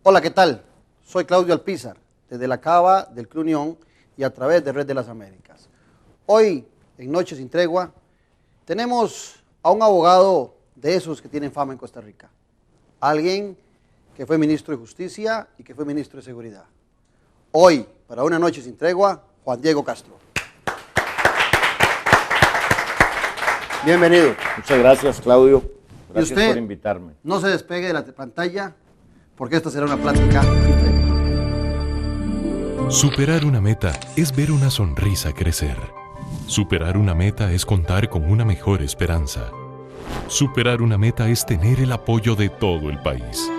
Hola, ¿qué tal? Soy Claudio Alpizar, desde la Cava del Club Unión y a través de Red de las Américas. Hoy, en Noche Sin Tregua, tenemos a un abogado de esos que tienen fama en Costa Rica. Alguien que fue ministro de Justicia y que fue ministro de Seguridad. Hoy, para una Noche Sin Tregua, Juan Diego Castro. Bienvenido. Muchas gracias, Claudio. Gracias usted por invitarme. No se despegue de la pantalla, porque esta será una plática sin tregua. Superar una meta es ver una sonrisa crecer. Superar una meta es contar con una mejor esperanza. Superar una meta es tener el apoyo de todo el país.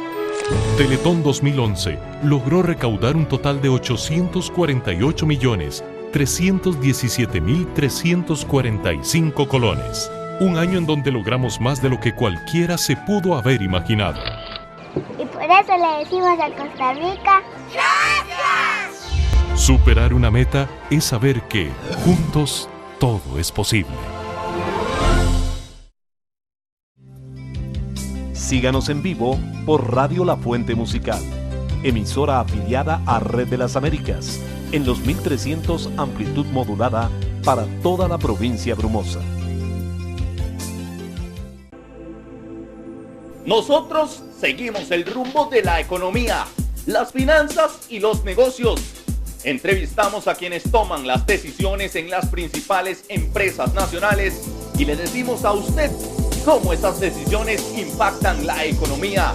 Teletón 2011 logró recaudar un total de 848.317.345 colones. Un año en donde logramos más de lo que cualquiera se pudo haber imaginado. Y por eso le decimos a Costa Rica, ¡gracias! Superar una meta es saber que, juntos, todo es posible. Síganos en vivo por Radio La Fuente Musical, emisora afiliada a Red de las Américas, en los 1300 amplitud modulada para toda la provincia brumosa. Nosotros seguimos el rumbo de la economía, las finanzas y los negocios. Entrevistamos a quienes toman las decisiones en las principales empresas nacionales y le decimos a usted cómo esas decisiones impactan la economía.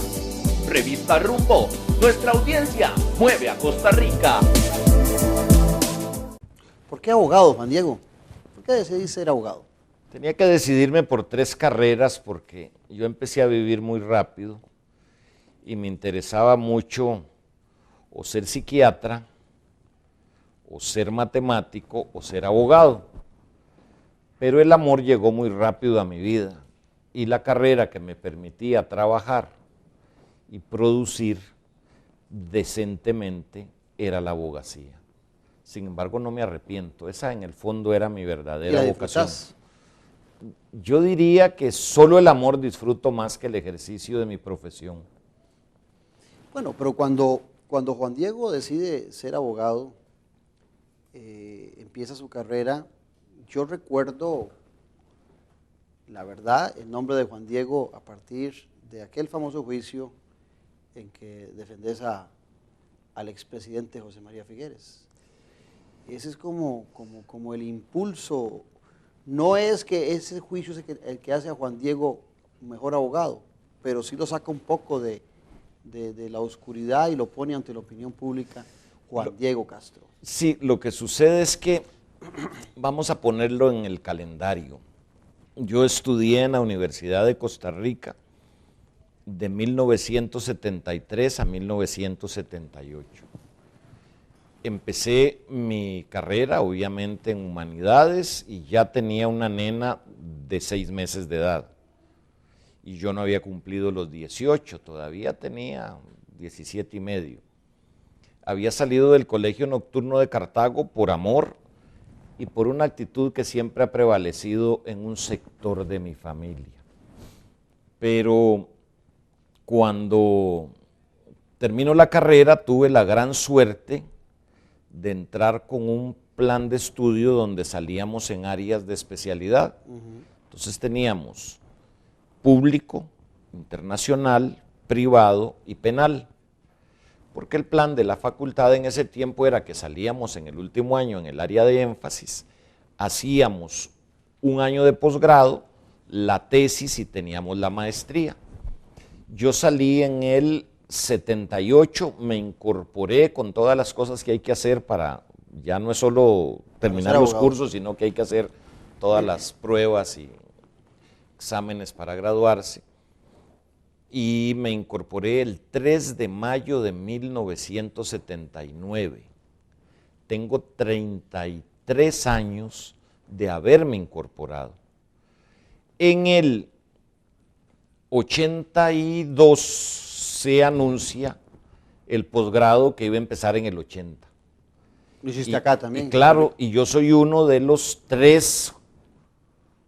Revista Rumbo, nuestra audiencia mueve a Costa Rica. ¿Por qué abogado, Juan Diego? ¿Por qué decidí ser abogado? Tenía que decidirme por 3 carreras porque yo empecé a vivir muy rápido y me interesaba mucho o ser psiquiatra, o ser matemático, o ser abogado. Pero el amor llegó muy rápido a mi vida y la carrera que me permitía trabajar y producir decentemente era la abogacía. Sin embargo, no me arrepiento. Esa en el fondo era mi verdadera vocación. Yo diría que solo el amor disfruto más que el ejercicio de mi profesión. Bueno, pero cuando Juan Diego decide ser abogado, empieza su carrera, yo recuerdo, la verdad, el nombre de Juan Diego a partir de aquel famoso juicio en que defendés al expresidente José María Figueres. Ese es como el impulso. No es que ese juicio es el que hace a Juan Diego mejor abogado, pero sí lo saca un poco de la oscuridad y lo pone ante la opinión pública, Juan Diego Castro. Sí, lo que sucede es que, vamos a ponerlo en el calendario, yo estudié en la Universidad de Costa Rica de 1973 a 1978. Empecé mi carrera, obviamente, en humanidades y ya tenía una nena de 6 meses de edad. Y yo no había cumplido los 18, todavía tenía 17 y medio. Había salido del colegio nocturno de Cartago por amor y por una actitud que siempre ha prevalecido en un sector de mi familia. Pero cuando terminó la carrera tuve la gran suerte de entrar con un plan de estudio donde salíamos en áreas de especialidad. Entonces teníamos público, internacional, privado y penal. Porque el plan de la facultad en ese tiempo era que salíamos en el último año en el área de énfasis, hacíamos un año de posgrado, la tesis y teníamos la maestría. Yo salí en el 78, me incorporé con todas las cosas que hay que hacer para, ya no es solo terminar los cursos, sino que hay que hacer todas las pruebas y exámenes para graduarse. Y me incorporé el 3 de mayo de 1979. Tengo 33 años de haberme incorporado. En el 82 se anuncia el posgrado que iba a empezar en el 80. Lo hiciste acá también. Y claro, y yo soy uno de los 3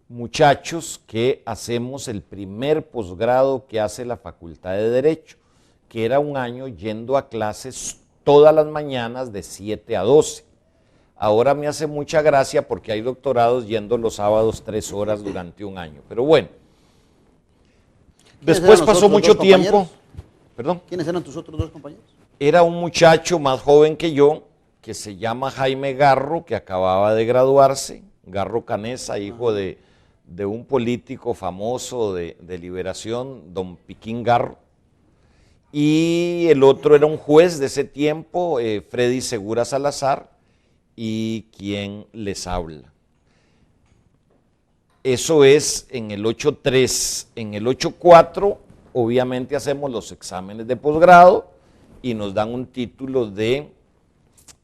muchachos que hacemos el primer posgrado que hace la Facultad de Derecho, que era un año yendo a clases todas las mañanas de 7 a 12. Ahora me hace mucha gracia porque hay doctorados yendo los sábados 3 horas durante un año. Pero bueno, después pasó mucho tiempo. ¿Perdón? ¿Quiénes eran tus otros 2 compañeros? Era un muchacho más joven que yo, que se llama Jaime Garro, que acababa de graduarse, Garro Canesa, hijo de un político famoso de Liberación, don Piquín Garro. Y el otro era un juez de ese tiempo, Freddy Segura Salazar, y quien les habla. Eso es en el 8.3. En el 8.4, obviamente hacemos los exámenes de posgrado y nos dan un título de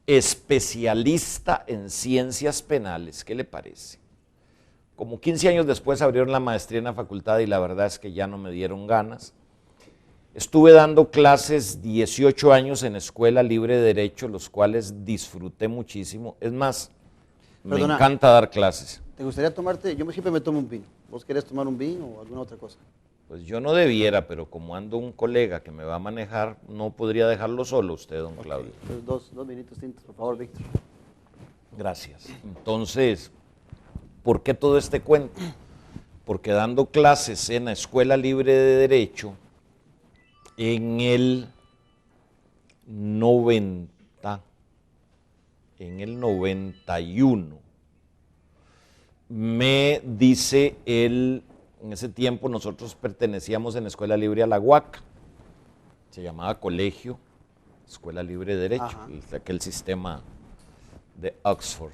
especialista en ciencias penales. ¿Qué le parece? Como 15 años después abrieron la maestría en la facultad y la verdad es que ya no me dieron ganas. Estuve dando clases 18 años en Escuela Libre de Derecho, los cuales disfruté muchísimo. Es más, me encanta dar clases. ¿Te gustaría tomarte? Yo siempre me tomo un vino. ¿Vos querés tomar un vino o alguna otra cosa? Pues yo no debiera, pero como ando un colega que me va a manejar, no podría dejarlo solo usted, don Claudio. Pues dos vinitos tintos, por favor, Víctor. Gracias. Entonces, ¿por qué todo este cuento? Porque dando clases en la Escuela Libre de Derecho, en el 91, me dice él, en ese tiempo nosotros pertenecíamos en la Escuela Libre a la UAC, se llamaba Colegio Escuela Libre de Derecho, aquel sistema de Oxford.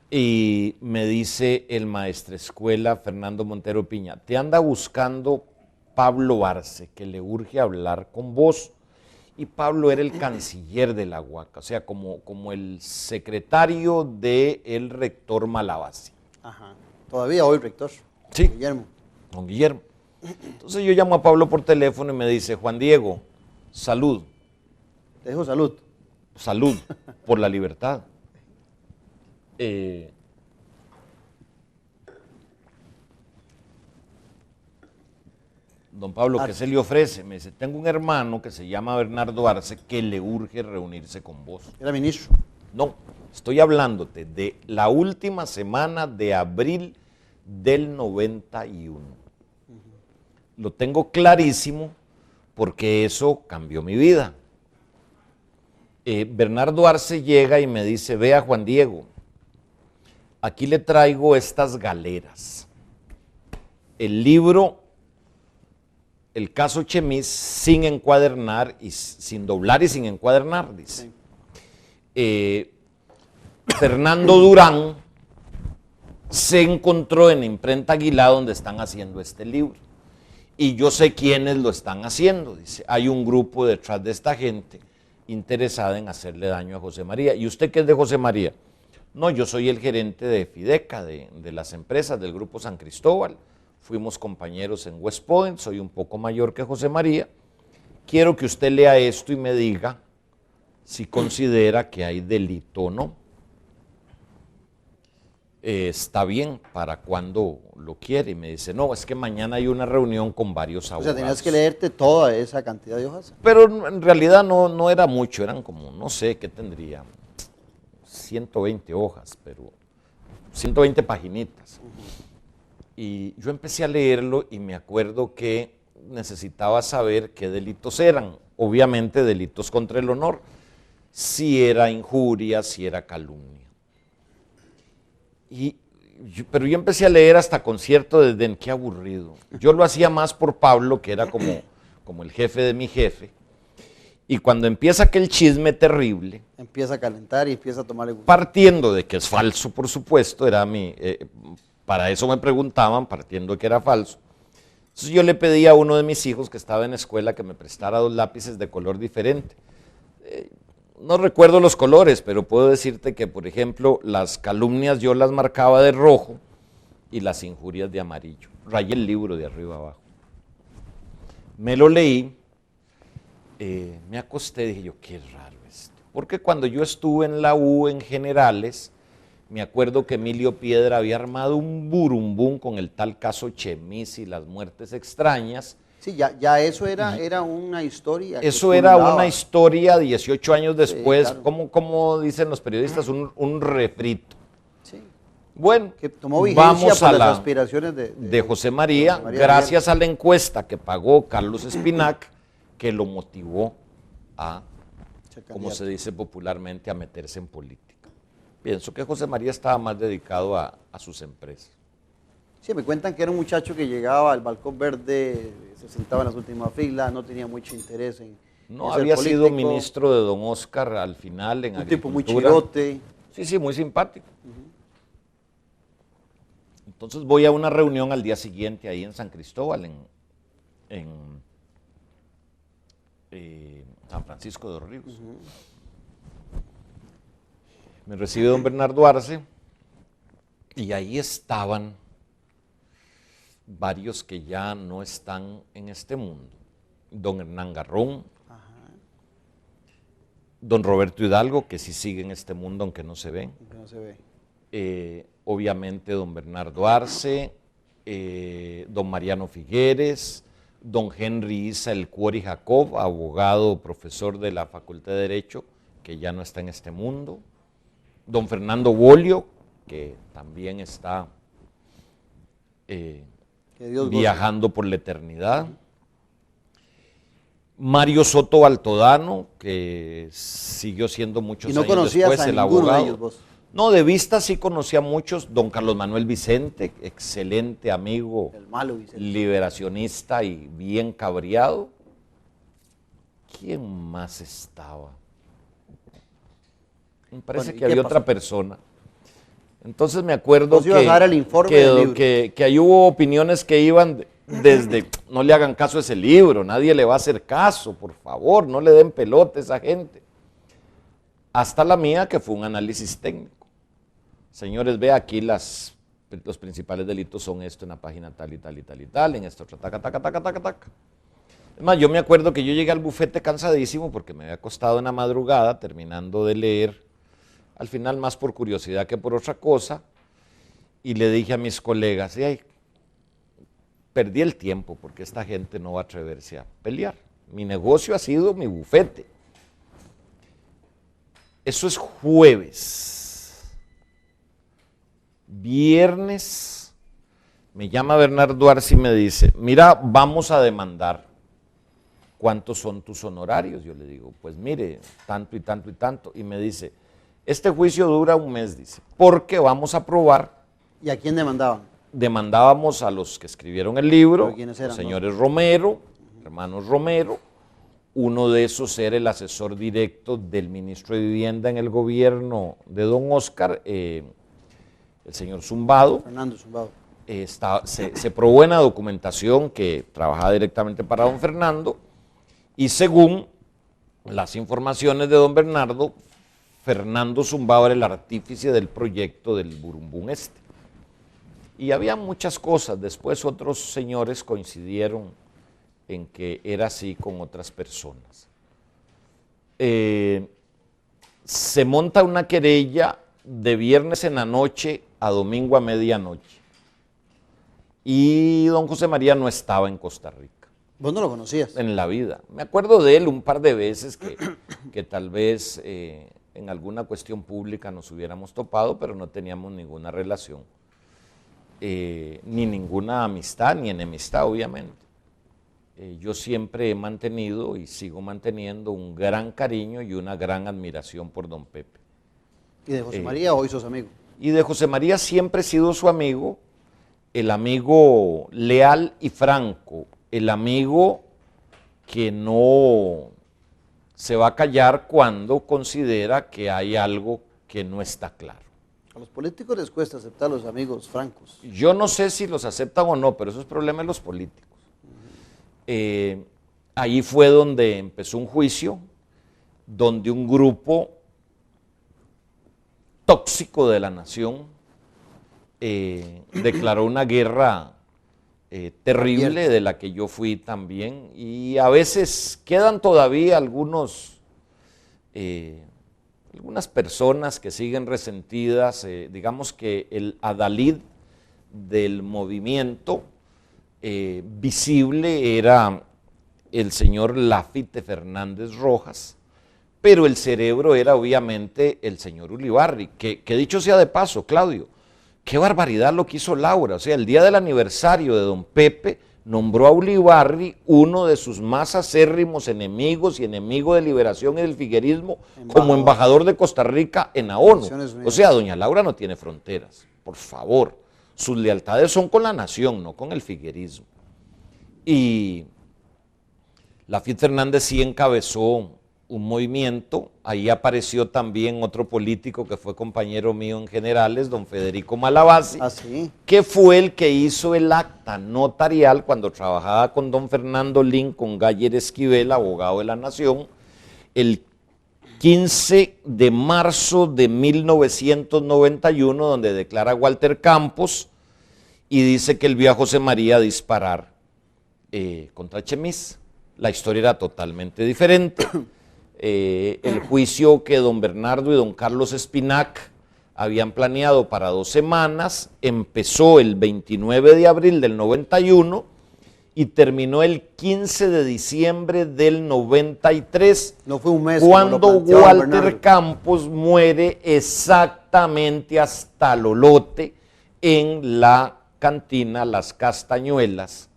Y me dice el maestrescuela Fernando Montero Piña, te anda buscando Pablo Arce, que le urge hablar con vos. Y Pablo era el canciller de la UAC, o sea, como el secretario del rector Malabasi. Ajá. Todavía hoy rector. Sí. Guillermo. Don Guillermo. Entonces yo llamo a Pablo por teléfono y me dice, Juan Diego, salud. Te dejo salud. Salud por la libertad. Don Pablo, ¿qué se le ofrece? Me dice, tengo un hermano que se llama Bernardo Arce que le urge reunirse con vos. ¿Era ministro? No, estoy hablándote de la última semana de abril del 91. Lo tengo clarísimo porque eso cambió mi vida. Bernardo Arce llega y me dice, vea Juan Diego, aquí le traigo estas galeras. El libro, el caso Chemis, sin encuadernar, y sin doblar y sin encuadernar, dice. Sí. Fernando Durán se encontró en Imprenta Aguilá donde están haciendo este libro. Y yo sé quiénes lo están haciendo, dice. Hay un grupo detrás de esta gente interesada en hacerle daño a José María. ¿Y usted qué es de José María? No, yo soy el gerente de Fideca, de las empresas del Grupo San Cristóbal. Fuimos compañeros en West Point, soy un poco mayor que José María. Quiero que usted lea esto y me diga si considera que hay delito o no. Está bien, ¿para cuándo lo quiere? Y me dice, no, es que mañana hay una reunión con varios abogados. O sea, tenías que leerte toda esa cantidad de hojas. Pero en realidad no era mucho, eran como, no sé, ¿qué tendría? 120 hojas, pero 120 paginitas. Y yo empecé a leerlo y me acuerdo que necesitaba saber qué delitos eran. Obviamente delitos contra el honor, si era injuria, si era calumnia. Pero yo empecé a leer hasta con cierto desdén, qué aburrido. Yo lo hacía más por Pablo, que era como el jefe de mi jefe. Y cuando empieza aquel chisme terrible... Empieza a calentar y empieza a tomar el gusto. Partiendo de que es falso, por supuesto, era para eso me preguntaban, partiendo de que era falso. Entonces yo le pedí a uno de mis hijos que estaba en la escuela que me prestara 2 lápices de color diferente. No recuerdo los colores, pero puedo decirte que, por ejemplo, las calumnias yo las marcaba de rojo y las injurias de amarillo. Rayé el libro de arriba abajo. Me lo leí, me acosté y dije yo, qué raro esto. Porque cuando yo estuve en la U en generales, me acuerdo que Emilio Piedra había armado un burumbum con el tal caso Chemis y las muertes extrañas, Sí, ya eso era una historia. Eso era una historia 18 años después, Sí, claro. como dicen los periodistas, un refrito. Sí. Bueno, Que tomó vigencia vamos por a las la aspiraciones de José María, José María gracias a la encuesta que pagó Carlos Espinac, que lo motivó a, Ser como candidato. se dice popularmente, a meterse en política. Pienso que José María estaba más dedicado a sus empresas. Sí, me cuentan que era un muchacho que llegaba al balcón verde, se sentaba en las últimas filas, no tenía mucho interés en No ser había sido político, ministro de don Oscar al final en un tipo muy agricultura. chirote. Sí, muy simpático. Entonces voy a una reunión al día siguiente ahí en San Cristóbal, en San Francisco de los Ríos. Me recibe don Bernardo Arce y ahí estaban varios que ya no están en este mundo. Don Hernán Garrón, don Roberto Hidalgo, que sí sigue en este mundo aunque no se ven. Que no se ve. Obviamente don Bernardo Arce, don Mariano Figueres, don Henry Isa El Cuori Jacob, abogado, profesor de la Facultad de Derecho, que ya no está en este mundo, don Fernando Bolio, que también está Que Dios goce. viajando por la eternidad, Mario Soto Altodano, que siguió siendo muchos Y no años conocías después a el ninguno abogado. de ellos vos. No, de vista sí conocía a muchos, don Carlos Manuel Vicente, excelente amigo, El malo Vicente. liberacionista y bien cabreado. ¿Quién más estaba? Me parece Bueno, ¿y que qué había pasó? otra persona. Entonces me acuerdo Vos ibas a dar el informe del libro. que ahí hubo opiniones que iban desde, no le hagan caso a ese libro, nadie le va a hacer caso, por favor, no le den pelota a esa gente. Hasta la mía, que fue un análisis técnico. Señores, ve aquí los principales delitos son esto en la página tal y tal y tal y tal, en esto otra, taca, taca, taca, taca, taca. Es más, yo me acuerdo que yo llegué al bufete cansadísimo porque me había acostado en la madrugada terminando de leer, al final más por curiosidad que por otra cosa, y le dije a mis colegas, ay, perdí el tiempo porque esta gente no va a atreverse a pelear. Mi negocio ha sido mi bufete. Eso es jueves. Viernes me llama Bernardo Arce y me dice, mira, vamos a demandar. ¿Cuántos son tus honorarios? Yo le digo, pues mire, tanto y tanto y tanto. Y me dice, este juicio dura un mes, dice, porque vamos a probar. ¿Y a quién demandaban? Demandábamos a los que escribieron el libro, ¿Pero quiénes eran, los señores Romero, hermanos Romero. Uno de esos era el asesor directo del ministro de Vivienda en el gobierno de don Oscar, el señor Zumbado. Fernando Zumbado. Se probó en la documentación que trabajaba directamente para don Fernando, y según las informaciones de don Bernardo, Fernando Zumbado era el artífice del proyecto del Burumbún Este. Y había muchas cosas, después otros señores coincidieron en que era así con otras personas. Se monta una querella de viernes en la noche a domingo a medianoche. Y don José María no estaba en Costa Rica. ¿Vos no lo conocías? En la vida. Me acuerdo de él un par de veces que tal vez en alguna cuestión pública nos hubiéramos topado, pero no teníamos ninguna relación, ni ninguna amistad, ni enemistad, obviamente. Yo siempre he mantenido y sigo manteniendo un gran cariño y una gran admiración por don Pepe. ¿Y de José María hoy sos amigo? Y de José María siempre he sido su amigo, el amigo leal y franco, el amigo que no se va a callar cuando considera que hay algo que no está claro. A los políticos les cuesta aceptar a los amigos francos. Yo no sé si los aceptan o no, pero eso es problema de los políticos. Ahí fue donde empezó un juicio, donde un grupo tóxico de la nación declaró una guerra terrible de la que yo fui también, y a veces quedan todavía algunas personas que siguen resentidas, digamos que el adalid del movimiento visible era el señor Lafite Fernández Rojas, pero el cerebro era obviamente el señor Ulibarri, que dicho sea de paso, Claudio, qué barbaridad lo que hizo Laura. O sea, el día del aniversario de don Pepe nombró a Ulibarri uno de sus más acérrimos enemigos y enemigo de liberación y del figuerismo como embajador de Costa Rica en la ONU. O sea, doña Laura no tiene fronteras, por favor. Sus lealtades son con la nación, no con el figuerismo. Y Lafite Fernández sí encabezó un movimiento, ahí apareció también otro político que fue compañero mío en Generales, don Federico Malabasi, que fue el que hizo el acta notarial cuando trabajaba con don Fernando Lincoln Galler Esquivel, abogado de la Nación, el 15 de marzo de 1991, donde declara Walter Campos y dice que él vio a José María a disparar contra Chemis. La historia era totalmente diferente. El juicio que don Bernardo y don Carlos Espinac habían planeado para 2 semanas empezó el 29 de abril del 91 y terminó el 15 de diciembre del 93. No fue un mes. Cuando Walter Campos muere exactamente hasta Lolote en la cantina Las Castañuelas,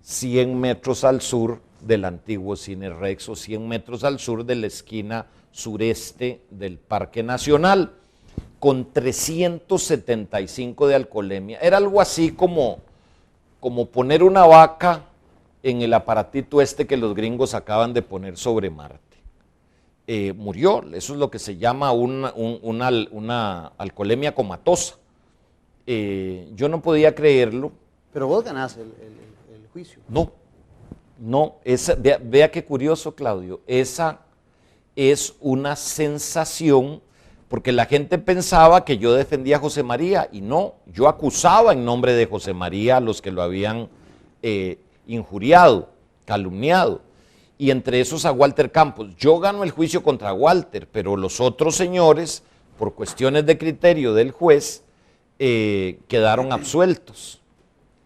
100 metros al sur del antiguo Cine Rex o 100 metros al sur de la esquina sureste del Parque Nacional, con 375 de alcoholemia. Era algo así como poner una vaca en el aparatito este que los gringos acaban de poner sobre Marte. Murió, eso es lo que se llama una alcoholemia comatosa. Yo no podía creerlo. Pero vos ganás el juicio. No, vea qué curioso, Claudio, esa es una sensación, porque la gente pensaba que yo defendía a José María, y no, yo acusaba en nombre de José María a los que lo habían injuriado, calumniado, y entre esos a Walter Campos. Yo gano el juicio contra Walter, pero los otros señores, por cuestiones de criterio del juez, quedaron absueltos.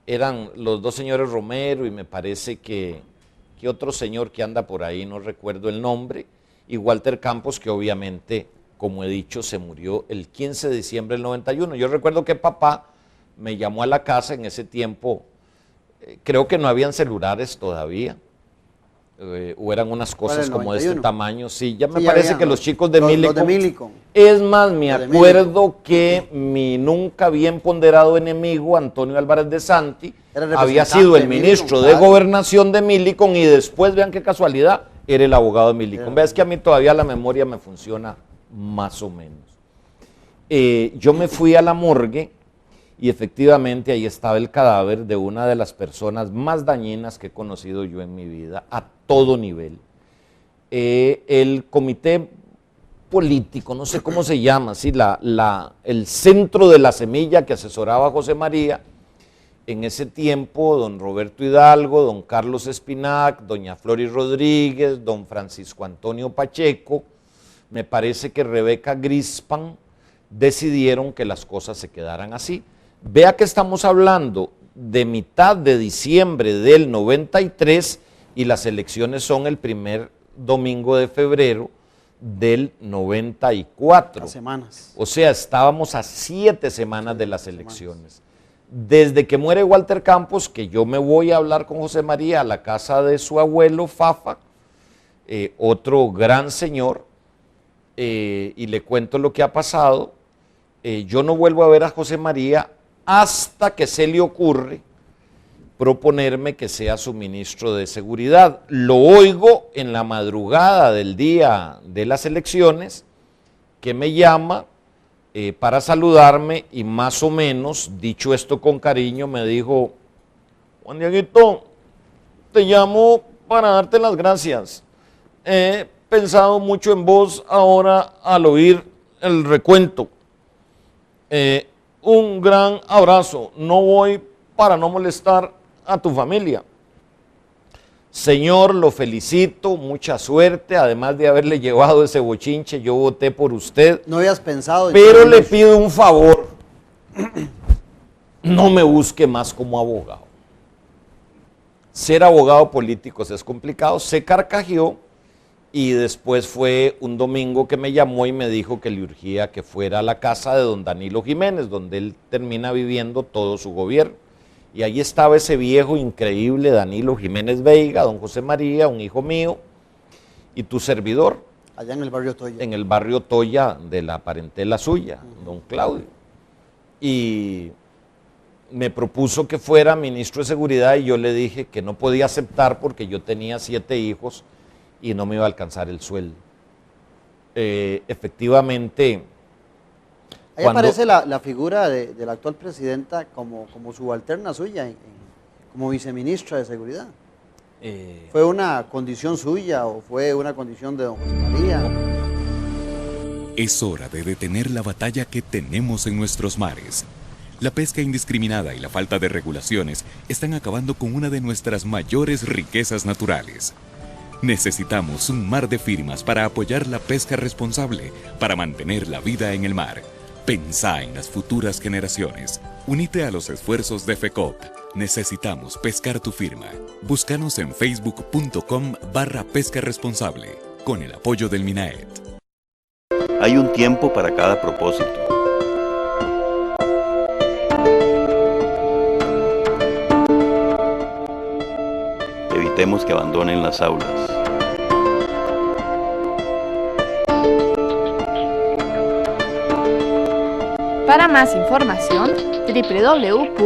Eran los 2 señores Romero y me parece que otro señor que anda por ahí, no recuerdo el nombre, y Walter Campos, que obviamente, como he dicho, se murió el 15 de diciembre del 91. Yo recuerdo que papá me llamó a la casa en ese tiempo, creo que no habían celulares todavía, o eran unas cosas como de este tamaño, sí, ya me parece que los chicos de Millicom. Es más, me acuerdo que mi nunca bien ponderado enemigo, Antonio Álvarez de Santi, había sido el ministro de Gobernación de Millicom y después, vean qué casualidad, era el abogado de Millicom. Vean, es que a mí todavía la memoria me funciona más o menos. Yo me fui a la morgue y efectivamente ahí estaba el cadáver de una de las personas más dañinas que he conocido yo en mi vida, a todo nivel. El comité político, no sé cómo se llama, ¿sí? El centro de la semilla que asesoraba a José María, en ese tiempo, don Roberto Hidalgo, don Carlos Espinac, doña Floris Rodríguez, don Francisco Antonio Pacheco, me parece que Rebeca Grispan, decidieron que las cosas se quedaran así. Vea que estamos hablando de mitad de diciembre del 93 y las elecciones son el primer domingo de febrero del 94. Las semanas. O sea, estábamos a 7 semanas de las elecciones. Desde que muere Walter Campos, que yo me voy a hablar con José María a la casa de su abuelo Fafa, otro gran señor, y le cuento lo que ha pasado. Yo no vuelvo a ver a José María hasta que se le ocurre proponerme que sea su ministro de Seguridad. Lo oigo en la madrugada del día de las elecciones, que me llama para saludarme y más o menos, dicho esto con cariño, me dijo: Juan Dieguito, te llamo para darte las gracias. He pensado mucho en vos ahora al oír el recuento. Un gran abrazo, no voy para no molestar a tu familia. Señor, lo felicito, mucha suerte, además de haberle llevado ese bochinche, yo voté por usted. No habías pensado. Pero le pido un favor, no me busque más como abogado. ser abogado político es complicado, se carcajeó y después fue un domingo que me llamó y me dijo que le urgía que fuera a la casa de don Danilo Jiménez, donde él termina viviendo todo su gobierno. Y ahí estaba ese viejo increíble Danilo Jiménez Veiga, don José María, un hijo mío, y tu servidor. Allá en el barrio Toya. En el barrio Toya de la parentela suya, don Claudio. Y me propuso que fuera ministro de Seguridad y yo le dije que no podía aceptar porque yo tenía 7 hijos y no me iba a alcanzar el sueldo. Efectivamente... Ahí aparece la figura de la actual presidenta como subalterna suya, como viceministra de Seguridad. ¿Fue una condición suya o fue una condición de don José María? Es hora de detener la batalla que tenemos en nuestros mares. La pesca indiscriminada y la falta de regulaciones están acabando con una de nuestras mayores riquezas naturales. Necesitamos un mar de firmas para apoyar la pesca responsable, para mantener la vida en el mar. Pensá en las futuras generaciones. Unite a los esfuerzos de FECOP. Necesitamos pescar tu firma. Búscanos en facebook.com/pesca responsable, con el apoyo del MINAET. Hay un tiempo para cada propósito. Evitemos que abandonen las aulas. Para más información, www.mtss.go.cr.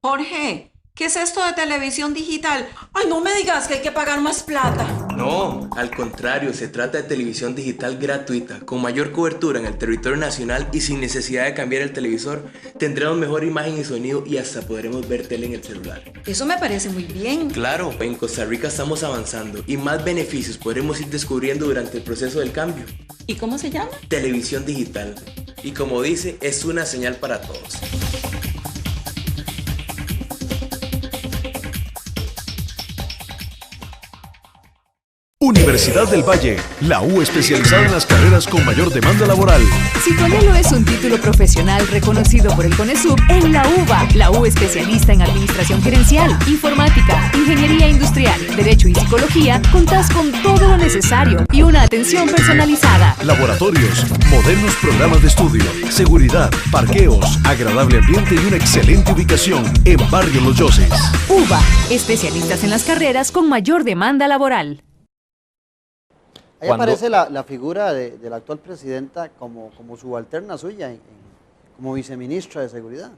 Jorge, ¿qué es esto de televisión digital? Ay, no me digas que hay que pagar más plata. No, al contrario, se trata de televisión digital gratuita, con mayor cobertura en el territorio nacional y sin necesidad de cambiar el televisor. Tendremos mejor imagen y sonido y hasta podremos ver tele en el celular. Eso me parece muy bien. Claro, en Costa Rica estamos avanzando y más beneficios podremos ir descubriendo durante el proceso del cambio. ¿Y cómo se llama? Televisión digital. Y como dice, es una señal para todos. Universidad del Valle, la U especializada en las carreras con mayor demanda laboral. Si tu anhelo es un título profesional reconocido por el CONESUB, en la UBA, la U especialista en Administración Gerencial, Informática, Ingeniería Industrial, Derecho y Psicología, contás con todo lo necesario y una atención personalizada. Laboratorios, modernos programas de estudio, seguridad, parqueos, agradable ambiente y una excelente ubicación en Barrio Los Yoses. UBA, especialistas en las carreras con mayor demanda laboral. Ahí aparece la figura de la actual presidenta como subalterna suya, como viceministra de Seguridad.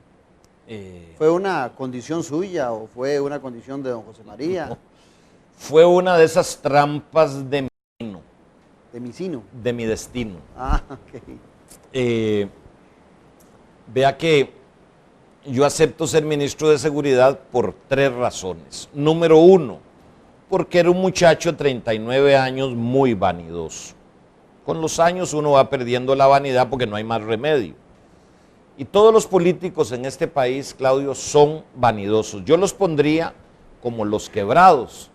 ¿Fue una condición suya o fue una condición de don José María? No, fue una de esas trampas de mi destino. ¿De mi sino? De mi destino. Ah, ok. Vea que yo acepto ser ministro de Seguridad por 3 razones. Número 1, porque era un muchacho de 39 años muy vanidoso. Con los años uno va perdiendo la vanidad porque no hay más remedio. Y todos los políticos en este país, Claudio, son vanidosos. Yo los pondría como los quebrados.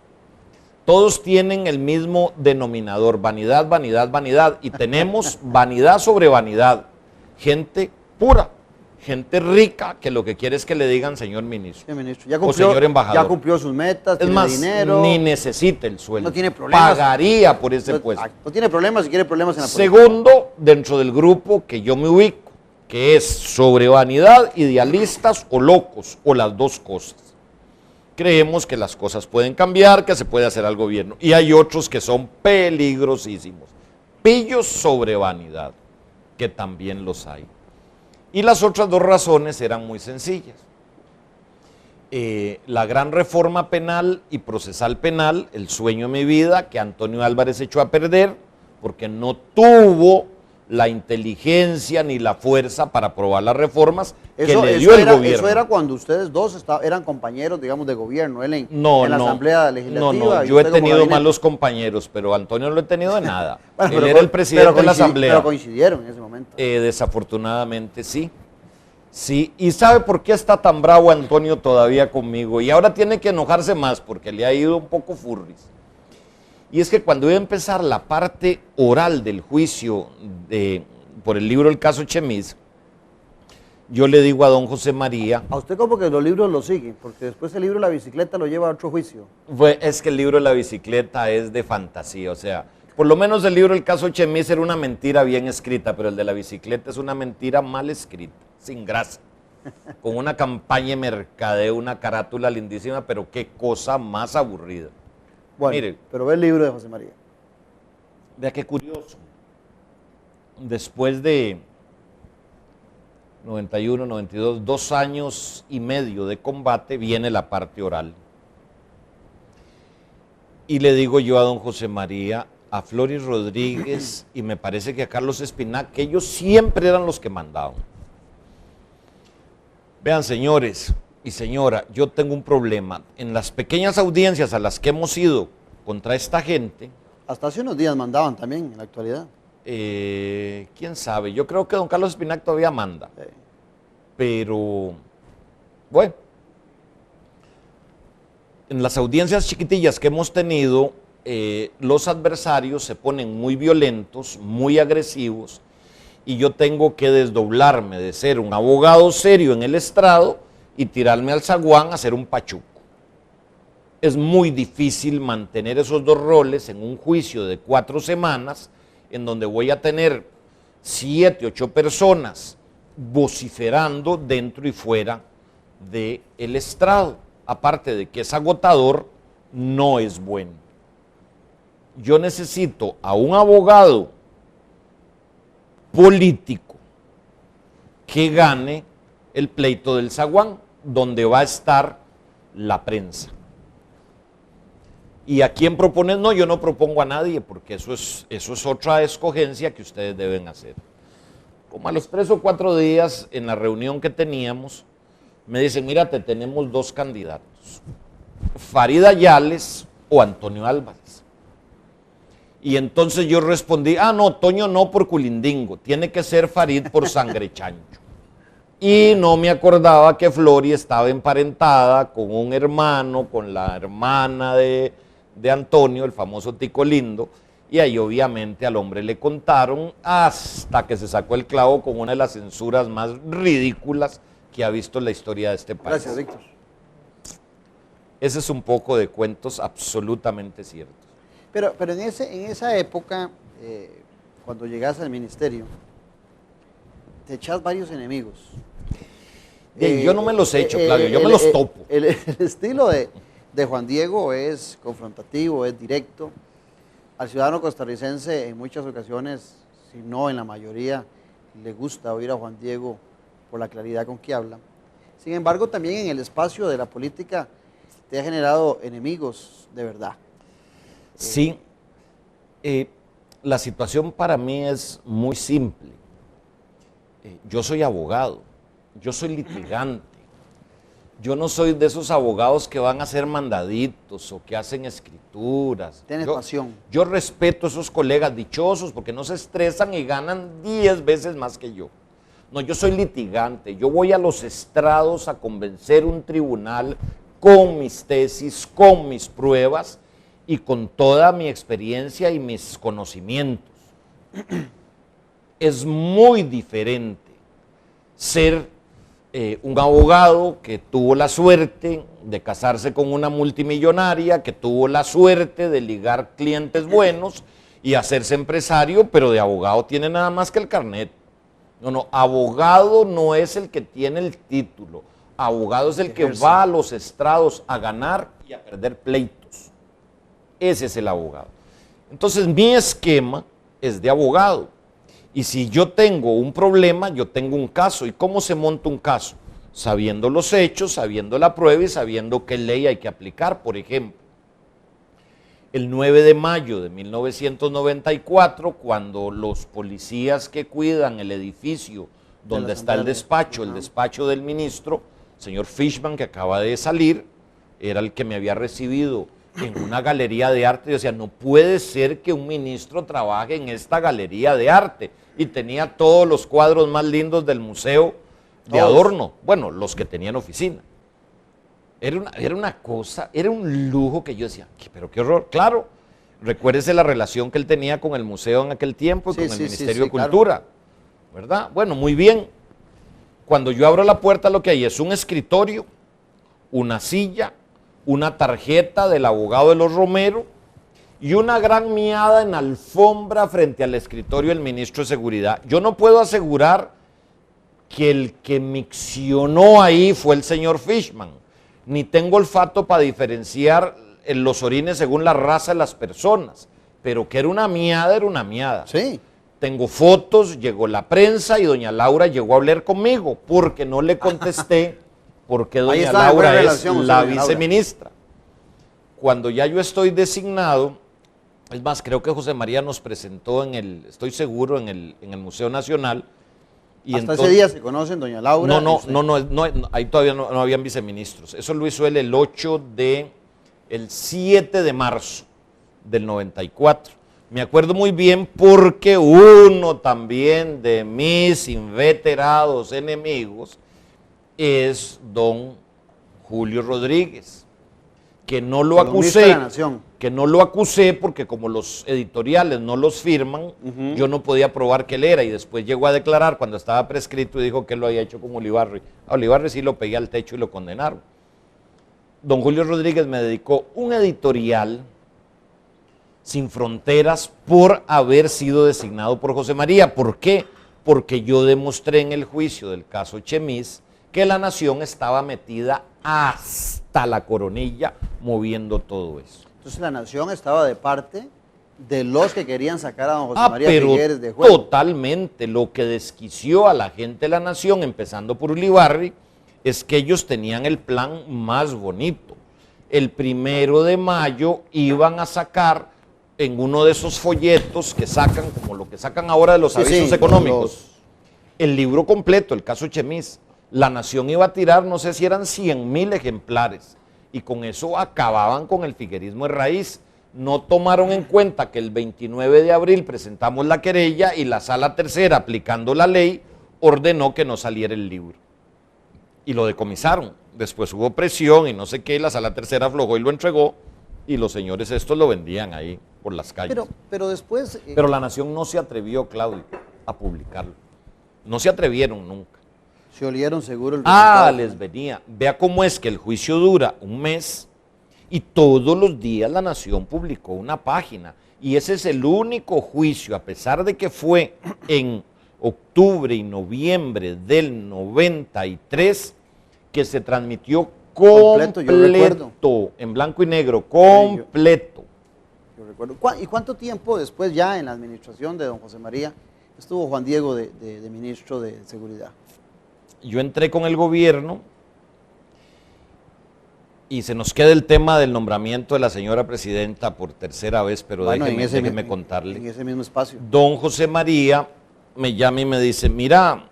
Todos tienen el mismo denominador, vanidad, vanidad, vanidad. Y tenemos vanidad sobre vanidad. Gente pura. Gente rica que lo que quiere es que le digan señor ministro, sí, ministro. Ya cumplió, o señor embajador. Ya cumplió sus metas, es más, dinero. Ni necesita el sueldo. No tiene problemas. Pagaría por ese puesto. No tiene problemas si quiere problemas en la política. Segundo, dentro del grupo que yo me ubico, que es sobre vanidad, idealistas o locos, o las dos cosas. Creemos que las cosas pueden cambiar, que se puede hacer al gobierno. Y hay otros que son peligrosísimos. Pillos sobre vanidad, que también los hay. Y las otras 2 razones eran muy sencillas. La gran reforma penal y procesal penal, el sueño de mi vida, que Antonio Álvarez echó a perder porque no tuvo la inteligencia ni la fuerza para aprobar las reformas que le dio el gobierno. Eso era cuando ustedes dos eran compañeros, digamos, de gobierno, él en la Asamblea Legislativa. No, yo he tenido malos compañeros, pero Antonio no lo he tenido de nada. Bueno, él era el presidente de la Asamblea. Pero coincidieron en ese momento. Desafortunadamente sí. Sí, y ¿sabe por qué está tan bravo Antonio todavía conmigo? Y ahora tiene que enojarse más porque le ha ido un poco furris. Y es que cuando iba a empezar la parte oral del juicio por el libro El caso Chemis, yo le digo a don José María... ¿A usted como que los libros lo siguen? Porque después el libro de la bicicleta lo lleva a otro juicio. Es que el libro de la bicicleta es de fantasía, o sea, por lo menos el libro El caso Chemis era una mentira bien escrita, pero el de la bicicleta es una mentira mal escrita, sin gracia, con una campaña de mercadeo, una carátula lindísima, pero qué cosa más aburrida. Bueno, mire, pero ve el libro de José María. Vea qué curioso. Después de 91, 92, 2 años y medio de combate, viene la parte oral. Y le digo yo a don José María, a Floris Rodríguez y me parece que a Carlos Espinac, que ellos siempre eran los que mandaban. Vean, señores y señora, yo tengo un problema. En las pequeñas audiencias a las que hemos ido contra esta gente... Hasta hace unos días mandaban también, en la actualidad. ¿Quién sabe? Yo creo que don Carlos Espinac todavía manda. Sí. Pero, bueno, en las audiencias chiquitillas que hemos tenido, los adversarios se ponen muy violentos, muy agresivos, y yo tengo que desdoblarme de ser un abogado serio en el estrado y tirarme al zaguán a ser un pachuco. Es muy difícil mantener esos dos roles en un juicio de 4 semanas, en donde voy a tener 7, 8 personas vociferando dentro y fuera del estrado. Aparte de que es agotador, no es bueno. Yo necesito a un abogado político que gane el pleito del zaguán, donde va a estar la prensa. ¿Y a quién propones? No, yo no propongo a nadie, porque eso es otra escogencia que ustedes deben hacer. Como a los 3 o 4 días, en la reunión que teníamos, me dicen, mira, te tenemos 2 candidatos, Farida Yales o Antonio Álvarez. Y entonces yo respondí, no, Toño no por culindingo, tiene que ser Farid por sangre chancho. Y no me acordaba que Flori estaba emparentada con un hermano, con la hermana de Antonio, el famoso Tico Lindo, y ahí obviamente al hombre le contaron hasta que se sacó el clavo con una de las censuras más ridículas que ha visto en la historia de este país. Gracias, Víctor. Ese es un poco de cuentos absolutamente ciertos. Pero en esa época, cuando llegas al ministerio, te echas varios enemigos. Yo no me los echo, Claudio, yo me los topo. El estilo de Juan Diego es confrontativo, es directo. Al ciudadano costarricense en muchas ocasiones, si no en la mayoría, le gusta oír a Juan Diego por la claridad con que habla. Sin embargo, también en el espacio de la política te ha generado enemigos de verdad. Sí, la situación para mí es muy simple. Yo soy abogado, yo soy litigante. Yo no soy de esos abogados que van a hacer mandaditos o que hacen escrituras. Tienes pasión. Yo respeto a esos colegas dichosos porque no se estresan y ganan 10 veces más que yo. No, yo soy litigante. Yo voy a los estrados a convencer un tribunal con mis tesis, con mis pruebas y con toda mi experiencia y mis conocimientos. Es muy diferente ser un abogado que tuvo la suerte de casarse con una multimillonaria, que tuvo la suerte de ligar clientes buenos y hacerse empresario, pero de abogado tiene nada más que el carnet. No, abogado no es el que tiene el título, abogado es el que va a los estrados a ganar y a perder pleitos. Ese es el abogado. Entonces mi esquema es de abogado. Y si yo tengo un problema, yo tengo un caso. ¿Y cómo se monta un caso? Sabiendo los hechos, sabiendo la prueba y sabiendo qué ley hay que aplicar. Por ejemplo, el 9 de mayo de 1994, cuando los policías que cuidan el edificio donde está el despacho del ministro, señor Fishman, que acaba de salir, era el que me había recibido en una galería de arte. Yo decía, no puede ser que un ministro trabaje en esta galería de arte. Y tenía todos los cuadros más lindos del museo de adorno. Bueno, los que tenían oficina. Era una cosa, era un lujo que yo decía, pero qué horror. Claro, Recuérdese la relación que él tenía con el museo en aquel tiempo y Sí, con el sí, Ministerio de claro. Cultura, ¿verdad? Bueno, muy bien. Cuando yo abro la puerta, lo que hay es un escritorio, una silla, una tarjeta del abogado de los Romero y una gran miada en alfombra frente al escritorio del ministro de Seguridad. Yo no puedo asegurar que el que miccionó ahí fue el señor Fishman, ni tengo olfato para diferenciar los orines según la raza de las personas, pero que era una miada, era una miada. Sí. Tengo fotos, llegó la prensa y doña Laura llegó a hablar conmigo porque no le contesté porque Ahí doña está, Laura buena es relación, la doña Laura. viceministra. Cuando ya yo estoy designado, es más, creo que José María nos presentó estoy seguro, en el Museo Nacional. Y Hasta ese día se conocen, doña Laura. No, ahí todavía no habían viceministros. Eso lo hizo él el 7 de marzo del 94. Me acuerdo muy bien porque uno también de mis inveterados enemigos es don Julio Rodríguez, que no lo Columnista de acusé, La Nación. que no lo acusé porque como los editoriales no los firman, yo no podía probar que él era, y después llegó a declarar cuando estaba prescrito y dijo que él lo había hecho con Ulibarri. A Ulibarri sí lo pegué al techo y lo condenaron. Don Julio Rodríguez me dedicó un editorial sin fronteras por haber sido designado por José María. ¿Por qué? Porque yo demostré en el juicio del caso Chemis que La Nación estaba metida hasta la coronilla moviendo todo eso. Entonces La Nación estaba de parte de los que querían sacar a don José María pero Figueres de juego. totalmente. Lo que desquició a la gente de La Nación, empezando por Ulibarri, es que ellos tenían el plan más bonito. El 1 de mayo iban a sacar en uno de esos folletos que sacan, como lo que sacan ahora de los avisos económicos, el libro completo, el caso Chemis. La Nación iba a tirar, no sé si eran 100,000 ejemplares, y con eso acababan con el figuerismo de raíz. No tomaron en cuenta que el 29 de abril presentamos la querella y la Sala Tercera, aplicando la ley, ordenó que no saliera el libro. Y lo decomisaron. Después hubo presión y no sé qué, y la Sala Tercera aflojó y lo entregó, y los señores estos lo vendían ahí por las calles. Pero después... Pero La Nación no se atrevió, Claudio, a publicarlo. No se atrevieron nunca. Se olieron seguro el resultado. Les venía. Vea cómo es que el juicio dura un mes y todos los días La Nación publicó una página. Y ese es el único juicio, a pesar de que fue en octubre y noviembre del 93, que se transmitió completo, en blanco y negro, completo. Yo recuerdo. ¿Y cuánto tiempo después ya en la administración de don José María estuvo Juan Diego de ministro de Seguridad? Yo entré con el gobierno y se nos queda el tema del nombramiento de la señora presidenta por tercera vez, pero bueno, déjeme contarle. En ese mismo espacio. Don José María me llama y me dice, mira,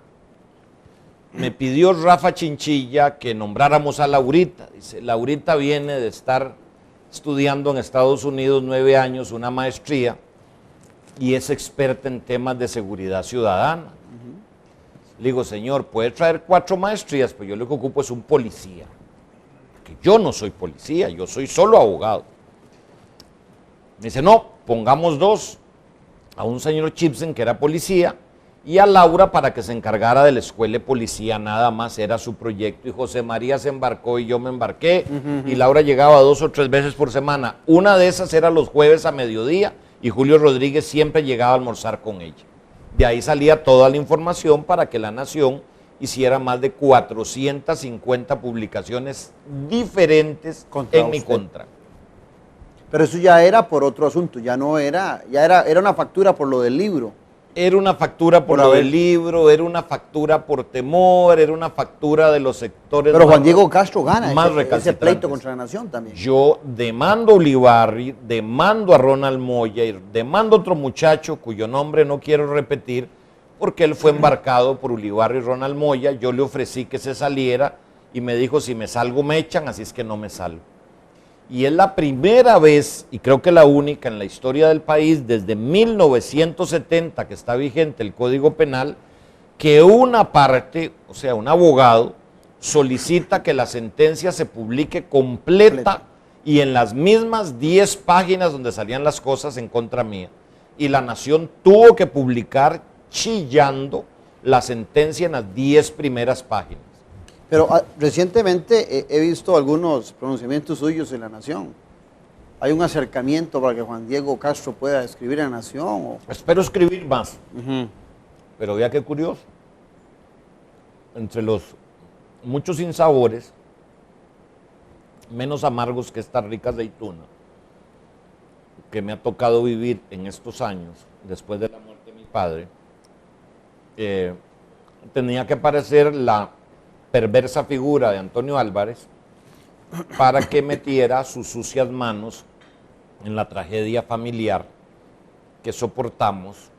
me pidió Rafa Chinchilla que nombráramos a Laurita. Dice, Laurita viene de estar estudiando en Estados Unidos 9 años, una maestría, y es experta en temas de seguridad ciudadana. Le digo, señor, puede traer 4 maestrías, pero yo lo que ocupo es un policía. Que yo no soy policía, yo soy solo abogado. Me dice, no, pongamos 2. A un señor Chipsen, que era policía, y a Laura para que se encargara de la escuela de policía, nada más, era su proyecto. Y José María se embarcó y yo me embarqué, y Laura llegaba 2 o 3 veces por semana. Una de esas era los jueves a mediodía, y Julio Rodríguez siempre llegaba a almorzar con ella. De ahí salía toda la información para que La Nación hiciera más de 450 publicaciones diferentes en mi contra. Pero eso ya era por otro asunto, ya era una factura por lo del libro. Era una factura por lo del libro, era una factura por temor, era una factura de los sectores. Pero Juan Diego Castro gana ese pleito contra La Nación también. Yo demando a Ulibarri, demando a Ronald Moya y demando a otro muchacho cuyo nombre no quiero repetir, porque él fue embarcado por Ulibarri y Ronald Moya. Yo le ofrecí que se saliera y me dijo, si me salgo me echan, así es que no me salgo. Y es la primera vez, y creo que la única en la historia del país, desde 1970 que está vigente el Código Penal, que una parte, o sea, un abogado, solicita que la sentencia se publique completa y en las mismas 10 páginas donde salían las cosas en contra mía. Y La Nación tuvo que publicar chillando la sentencia en las 10 primeras páginas. Pero recientemente he visto algunos pronunciamientos suyos en La Nación. ¿Hay un acercamiento para que Juan Diego Castro pueda escribir en La Nación? ¿O? Espero escribir más. Pero vea qué curioso. Entre los muchos sinsabores, menos amargos que esta rica aceituna, que me ha tocado vivir en estos años, después de la muerte de mi padre, tenía que aparecer la perversa figura de Antonio Álvarez para que metiera sus sucias manos en la tragedia familiar que soportamos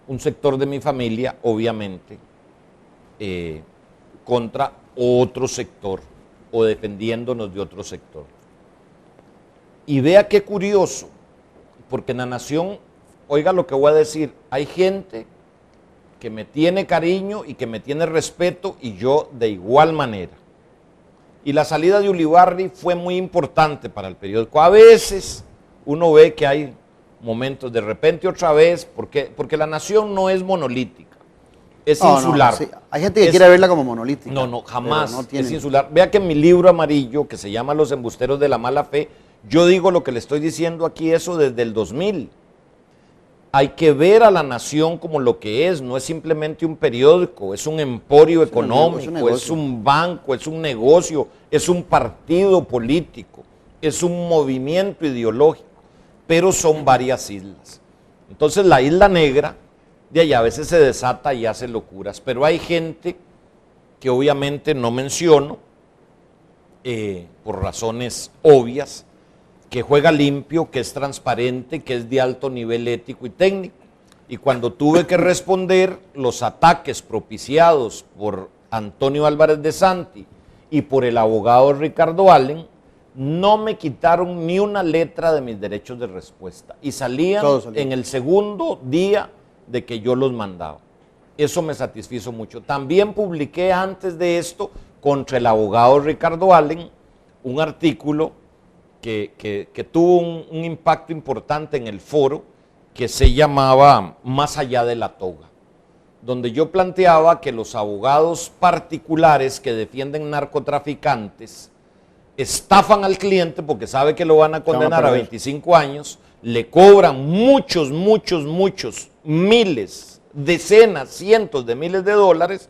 un sector de mi familia, obviamente, contra otro sector o defendiéndonos de otro sector. Y vea qué curioso, porque en La Nación, oiga lo que voy a decir, hay gente que me tiene cariño y que me tiene respeto y yo de igual manera. Y la salida de Ulibarri fue muy importante para el periódico. A veces uno ve que hay momentos, de repente otra vez, porque La Nación no es monolítica, es insular. No, sí. Hay gente que quiere verla como monolítica. No, jamás, es insular. Vea que en mi libro amarillo, que se llama Los embusteros de la mala fe, yo digo lo que le estoy diciendo aquí, eso desde el 2000. Hay que ver a La Nación como lo que es, no es simplemente un periódico, es un emporio económico, es un banco, es un negocio, es un partido político, es un movimiento ideológico, pero son varias islas. Entonces la Isla Negra, de allá a veces se desata y hace locuras, pero hay gente que obviamente no menciono, por razones obvias, que juega limpio, que es transparente, que es de alto nivel ético y técnico. Y cuando tuve que responder los ataques propiciados por Antonio Álvarez de Santi y por el abogado Ricardo Allen, no me quitaron ni una letra de mis derechos de respuesta. Y salían en el segundo día de que yo los mandaba. Eso me satisfizo mucho. También publiqué antes de esto, contra el abogado Ricardo Allen, un artículo que tuvo un impacto importante en el foro, que se llamaba Más allá de la toga, donde yo planteaba que los abogados particulares que defienden narcotraficantes estafan al cliente porque sabe que lo van a condenar a 25 años, le cobran muchos, miles, decenas, cientos de miles de dólares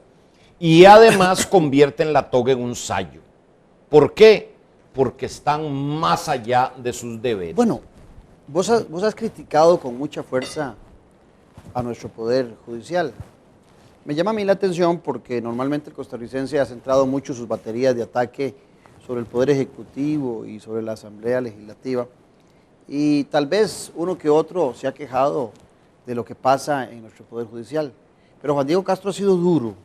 y además convierten la toga en un sayo. ¿Por qué? Porque están más allá de sus deberes. Bueno, vos has criticado con mucha fuerza a nuestro Poder Judicial. Me llama a mí la atención porque normalmente el costarricense ha centrado mucho sus baterías de ataque sobre el Poder Ejecutivo y sobre la Asamblea Legislativa. Y tal vez uno que otro se ha quejado de lo que pasa en nuestro Poder Judicial. Pero Juan Diego Castro ha sido duro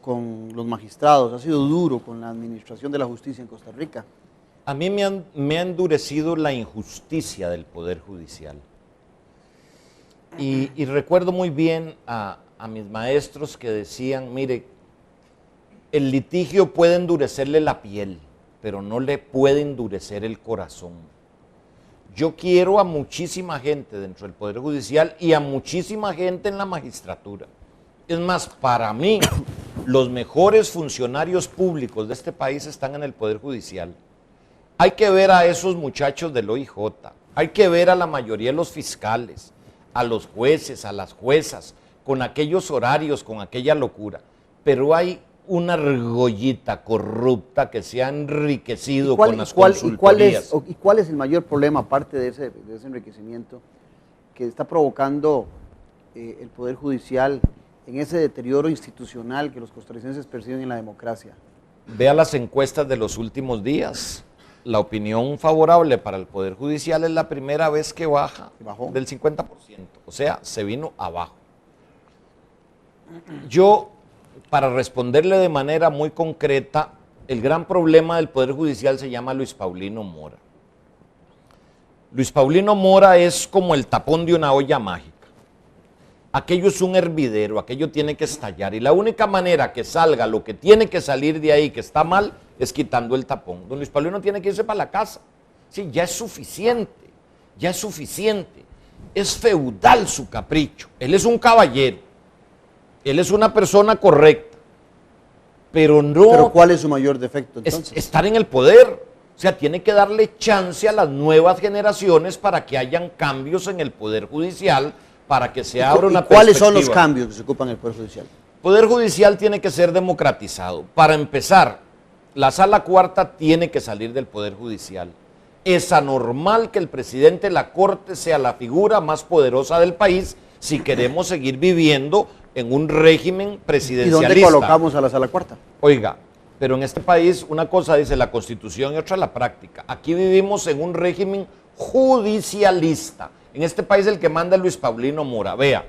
con los magistrados, ha sido duro con la administración de la justicia en Costa Rica. A mí me ha endurecido la injusticia del Poder Judicial. Y recuerdo muy bien a mis maestros que decían, mire, el litigio puede endurecerle la piel, pero no le puede endurecer el corazón. Yo quiero a muchísima gente dentro del Poder Judicial y a muchísima gente en la magistratura. Es más, para mí, los mejores funcionarios públicos de este país están en el Poder Judicial. Hay que ver a esos muchachos del OIJ, hay que ver a la mayoría de los fiscales, a los jueces, a las juezas, con aquellos horarios, con aquella locura. Pero hay una argollita corrupta que se ha enriquecido con las consultorías. ¿Y cuál es el mayor problema, aparte de ese enriquecimiento, que está provocando el Poder Judicial en ese deterioro institucional que los costarricenses perciben en la democracia? Vea las encuestas de los últimos días. La opinión favorable para el Poder Judicial es la primera vez que baja del 50%, o sea, se vino abajo. Yo, para responderle de manera muy concreta, el gran problema del Poder Judicial se llama Luis Paulino Mora. Luis Paulino Mora es como el tapón de una olla mágica. aquello es un hervidero, aquello tiene que estallar. Y la única manera que salga lo que tiene que salir de ahí, que está mal, es quitando el tapón. Don Luis Paulino tiene que irse para la casa. Sí, ya es suficiente, ya es suficiente. Es feudal su capricho. Él es un caballero. Él es una persona correcta. Pero no... ¿Pero cuál es su mayor defecto entonces? Estar en el poder. O sea, tiene que darle chance a las nuevas generaciones para que hayan cambios en el Poder Judicial, para que se abra una perspectiva. ¿Cuáles son los cambios que se ocupan en el Poder Judicial? El Poder Judicial tiene que ser democratizado. Para empezar, la Sala Cuarta tiene que salir del Poder Judicial. Es anormal que el presidente de la Corte sea la figura más poderosa del país si queremos seguir viviendo en un régimen presidencialista. ¿Y dónde colocamos a la Sala Cuarta? Oiga, pero en este país una cosa dice la Constitución y otra la práctica. Aquí vivimos en un régimen judicialista. En este país el que manda es Luis Paulino Mora. Vea,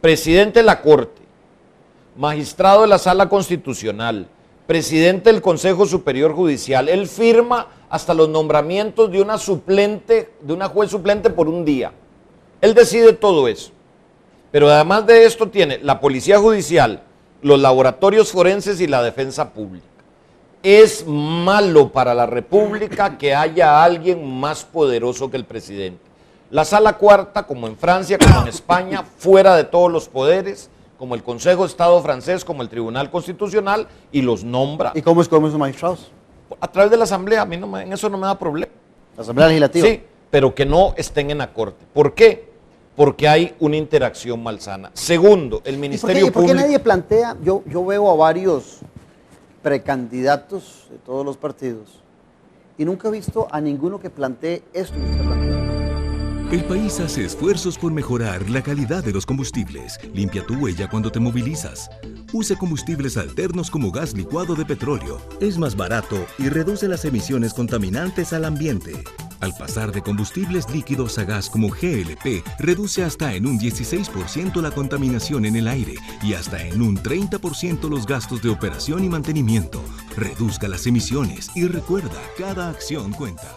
presidente de la Corte, magistrado de la Sala Constitucional, presidente del Consejo Superior Judicial. Él firma hasta los nombramientos de una suplente, de una juez suplente por un día. Él decide todo eso. Pero además de esto tiene la Policía Judicial, los laboratorios forenses y la defensa pública. Es malo para la República que haya alguien más poderoso que el presidente. La Sala Cuarta, como en Francia, como en España, fuera de todos los poderes, como el Consejo de Estado francés, como el Tribunal Constitucional, y los nombra. ¿Y cómo escogemos los magistrados? A través de la Asamblea, a mí en eso no me da problema. ¿La Asamblea Legislativa? Sí, pero que no estén en la Corte. ¿Por qué? Porque hay una interacción malsana. Segundo, el Ministerio Público... ¿Por qué nadie plantea? Yo veo a varios precandidatos de todos los partidos y nunca he visto a ninguno que plantee esto que usted plantea. El país hace esfuerzos por mejorar la calidad de los combustibles. Limpia tu huella cuando te movilizas. Use combustibles alternos como gas licuado de petróleo. Es más barato y reduce las emisiones contaminantes al ambiente. Al pasar de combustibles líquidos a gas como GLP, reduce hasta en un 16% la contaminación en el aire y hasta en un 30% los gastos de operación y mantenimiento. Reduzca las emisiones y recuerda, cada acción cuenta.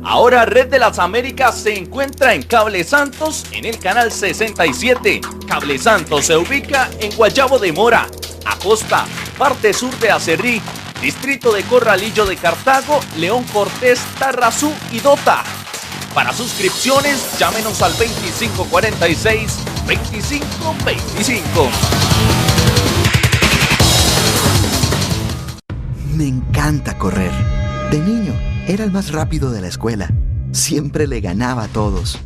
Ahora Red de las Américas se encuentra en Cable Santos en el canal 67. Cable Santos se ubica en Guayabo de Mora, Acosta, parte sur de Acerrí, distrito de Corralillo de Cartago, León Cortés, Tarrazú y Dota. Para suscripciones, llámenos al 2546-2525. Me encanta correr. De niño, era el más rápido de la escuela. Siempre le ganaba a todos.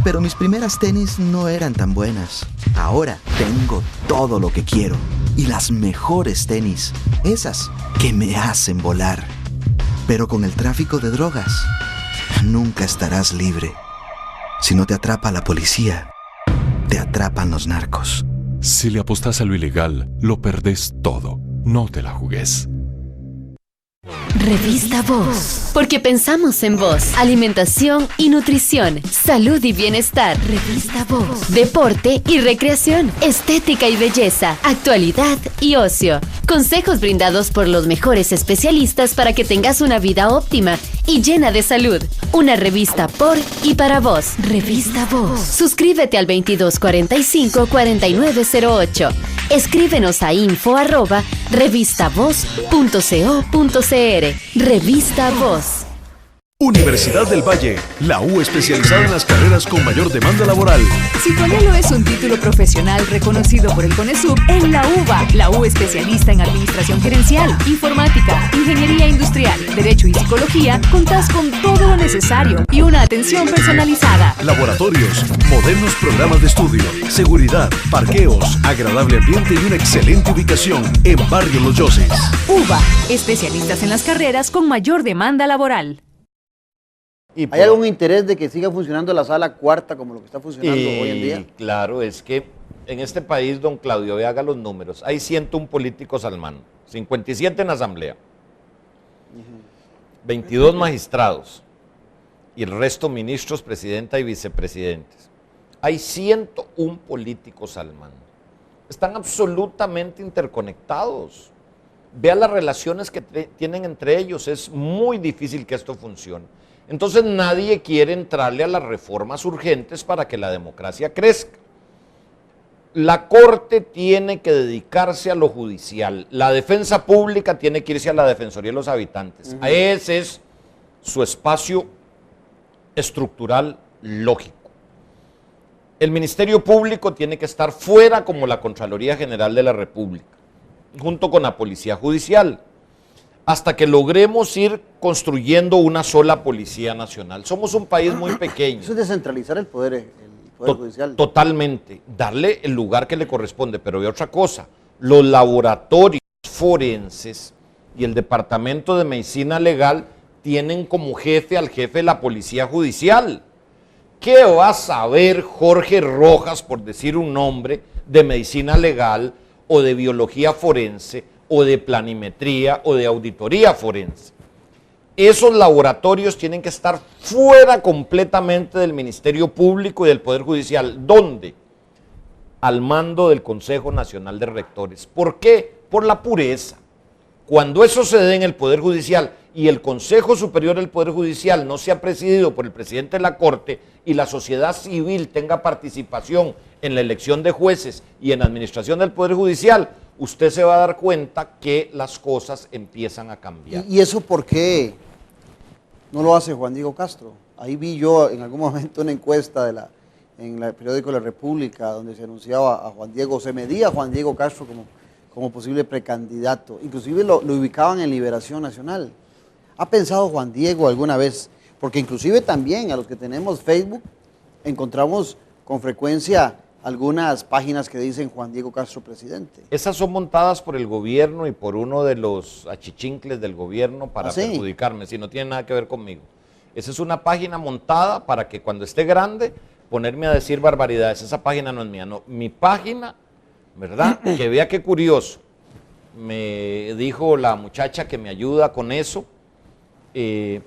Pero mis primeras tenis no eran tan buenas. Ahora tengo todo lo que quiero. Y las mejores tenis. Esas que me hacen volar. Pero con el tráfico de drogas, nunca estarás libre. Si no te atrapa la policía, te atrapan los narcos. Si le apostás a lo ilegal, lo perdés todo. No te la jugues. Revista Voz, porque pensamos en vos. Alimentación y nutrición, salud y bienestar. Revista Voz. Deporte y recreación, estética y belleza, actualidad y ocio. Consejos brindados por los mejores especialistas para que tengas una vida óptima y llena de salud. Una revista por y para vos. Revista Voz. Suscríbete al 2245-4908. Escríbenos a info@revistavoz.co.cr. Revista Voz. Universidad del Valle, la U especializada en las carreras con mayor demanda laboral. Si tu anhelo es un título profesional reconocido por el CONESUB, en la UBA, la U especialista en Administración Gerencial, Informática, Ingeniería Industrial, Derecho y Psicología, contás con todo lo necesario y una atención personalizada. Laboratorios, modernos programas de estudio, seguridad, parqueos, agradable ambiente y una excelente ubicación en Barrio Los Yoses. UBA, especialistas en las carreras con mayor demanda laboral. ¿Hay algún interés de que siga funcionando la Sala Cuarta como lo que está funcionando hoy en día? Claro, es que en este país, don Claudio, ve, haga los números. Hay 101 políticos al mando, 57 en la Asamblea, 22 magistrados y el resto ministros, presidenta y vicepresidentes. Hay 101 políticos al mando. Están absolutamente interconectados. Vea las relaciones que tienen entre ellos. Es muy difícil que esto funcione. Entonces nadie quiere entrarle a las reformas urgentes para que la democracia crezca. La Corte tiene que dedicarse a lo judicial, la defensa pública tiene que irse a la Defensoría de los Habitantes. Ese es su espacio estructural lógico. El Ministerio Público tiene que estar fuera como la Contraloría General de la República, junto con la Policía Judicial, hasta que logremos ir construyendo una sola Policía Nacional. Somos un país muy pequeño. Eso es descentralizar el poder judicial. Totalmente, darle el lugar que le corresponde, pero hay otra cosa, los laboratorios forenses y el Departamento de Medicina Legal tienen como jefe al jefe de la Policía Judicial. ¿Qué va a saber Jorge Rojas, por decir un nombre, de medicina legal o de biología forense o de planimetría o de auditoría forense? Esos laboratorios tienen que estar fuera completamente del Ministerio Público y del Poder Judicial. ¿Dónde? Al mando del Consejo Nacional de Rectores. ¿Por qué? Por la pureza. Cuando eso se dé en el Poder Judicial y el Consejo Superior del Poder Judicial no sea presidido por el presidente de la Corte y la sociedad civil tenga participación en la elección de jueces y en la administración del Poder Judicial, usted se va a dar cuenta que las cosas empiezan a cambiar. ¿Y eso por qué no lo hace Juan Diego Castro? Ahí vi yo en algún momento una encuesta en el periódico La República donde se anunciaba a Juan Diego, se medía a Juan Diego Castro como posible precandidato, inclusive lo ubicaban en Liberación Nacional. ¿Ha pensado Juan Diego alguna vez? Porque inclusive también a los que tenemos Facebook encontramos con frecuencia algunas páginas que dicen Juan Diego Castro presidente. Esas son montadas por el gobierno y por uno de los achichincles del gobierno para perjudicarme, si no tiene nada que ver conmigo. Esa es una página montada para que cuando esté grande ponerme a decir barbaridades. Esa página no es mía, no. Mi página, ¿verdad? Que vea qué curioso. Me dijo la muchacha que me ayuda con eso,